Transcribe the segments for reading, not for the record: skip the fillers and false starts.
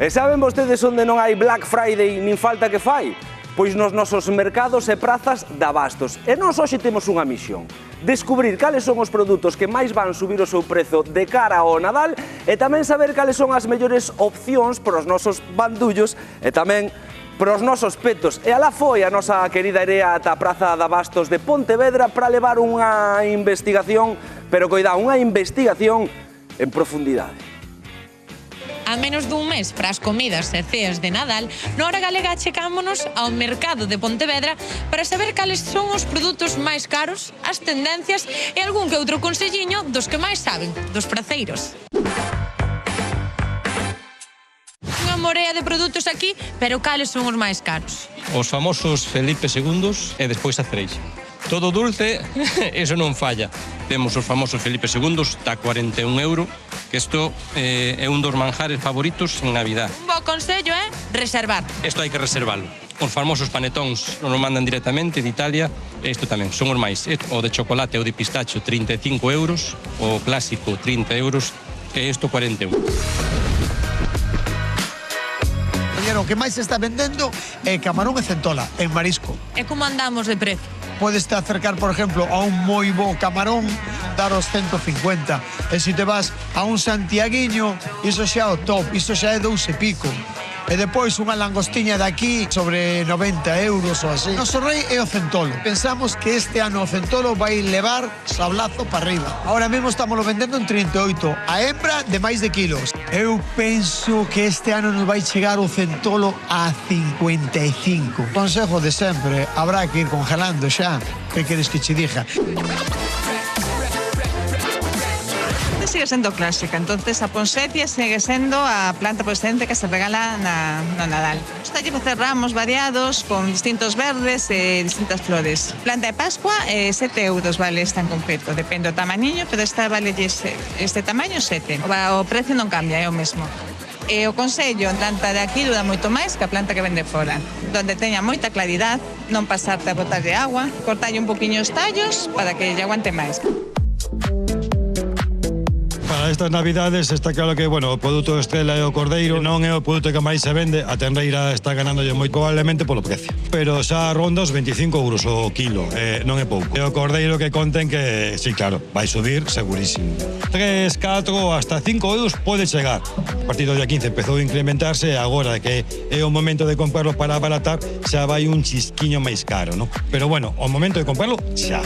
E saben vostedes onde non hai Black Friday nin falta que fai? Pois nos nosos mercados e prazas de abastos. E nós hoxe temos unha misión: descubrir cales son os produtos que máis van subir o seu prezo de cara ao Nadal e tamén saber cales son as mellores opcións para os nosos bandullos e tamén para os nosos petos. E alá foi a nosa querida Erea ata a Praza de Abastos de Pontevedra para levar unha investigación, pero coidado, unha investigación en profundidade. A menos dun mes para as comidas e ceas de Nadal, na Hora Galega checámonos ao mercado de Pontevedra para saber cales son os produtos máis caros, as tendencias e algún que outro conselliño dos que máis saben, dos praceiros. Unha morea de produtos aquí, pero cales son os máis caros? Os famosos Felipe II e despois a cereixa. Todo dulce, eso non falla. Temos os famosos Felipe II, está a 41 €, que isto é un dos manjares favoritos en Navidad. Un bo consello é reservar. Isto hai que reservalo. Os famosos panetóns non nos mandan directamente de Italia, isto tamén, son os máis. O de chocolate ou de pistacho, 35 €, o clásico, 30 €, e isto 41. O que máis se está vendendo é camarón e centola, en marisco. E como andamos de precio? Podes te acercar, por ejemplo, a un moi bo camarón, dar os 150. E se te vas a un santiaguiño, iso xa é o top, iso xa é 2 e pico. E depois unha langostiña de aquí sobre 90 € ou así. Noso rei é o centolo. Pensamos que este ano o centolo vai levar sablazo para arriba. Ahora mesmo estamos vendendo en 38. A hembra de máis de kilos. Eu penso que este ano nos vai chegar o centolo a 55. Consejo de sempre, habrá que ir congelando xa. Que queres que che diga? Sigue sendo clásica, entonces a poinsettia sigue sendo a planta por excelencia que se regala no Nadal. Gustalle facer ramos variados con distintos verdes e distintas flores. Planta de Pascua, 7 € vale esta en concreto, depende do tamañiño, pero esta vale este tamaño 7. O precio non cambia, é o mesmo. E o consello, a planta de aquí dura moito máis que a planta que vende fora. Donde teña moita claridad, non pasarte a botar de agua, cortalle un poquinho os tallos para que lle aguante máis. Para estas navidades está claro que, bueno, o produto estrela é o cordeiro, non é o produto que máis se vende, a tenreira está ganándolle moi probablemente polo precio. Pero xa ronda os 25 € o kilo, non é pouco. É o cordeiro que conten que, sí, claro, vai subir segurísimo. 3, 4, hasta 5 € pode chegar. A partir do día 15 empezou a incrementarse e agora que é o momento de comprarlo para abaratar, xa vai un chisquiño máis caro, non? Pero bueno, o momento de comprarlo xa.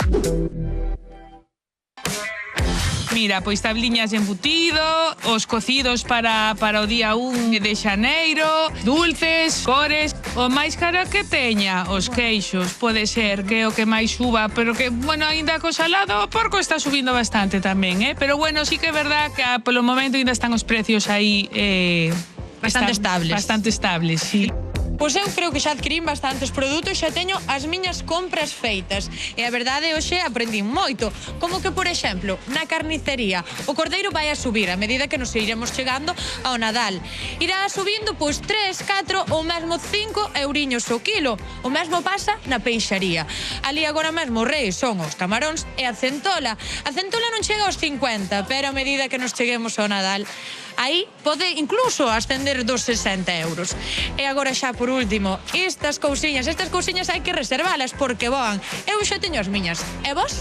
Mira, pois tabliñas de embutido, os cocidos para o día 1 de xaneiro, dulces, cores, o máis caro que teña, os queixos, pode ser que é o que máis suba, pero que, bueno, ainda co salado, o porco está subindo bastante tamén, pero bueno, sí que é verdad que polo momento ainda están os precios aí Bastante estables. Bastante estables, sí. Pois eu creo que xa adquirín bastantes produtos, xa teño as miñas compras feitas. E a verdade, hoxe aprendín moito. Como que, por exemplo, na carnicería, o cordeiro vai a subir a medida que nos iremos chegando ao Nadal. Irá subindo, pois, 3, 4 ou mesmo 5 € o kilo. O mesmo pasa na peixaría. Ali agora mesmo o rei son os camaróns e a centola. A centola non chega aos 50, pero a medida que nos cheguemos ao Nadal, aí pode incluso ascender dos 60 €. E agora xa por último, estas cousiñas hai que reservalas porque voan. Eu xa teño as miñas. E vos?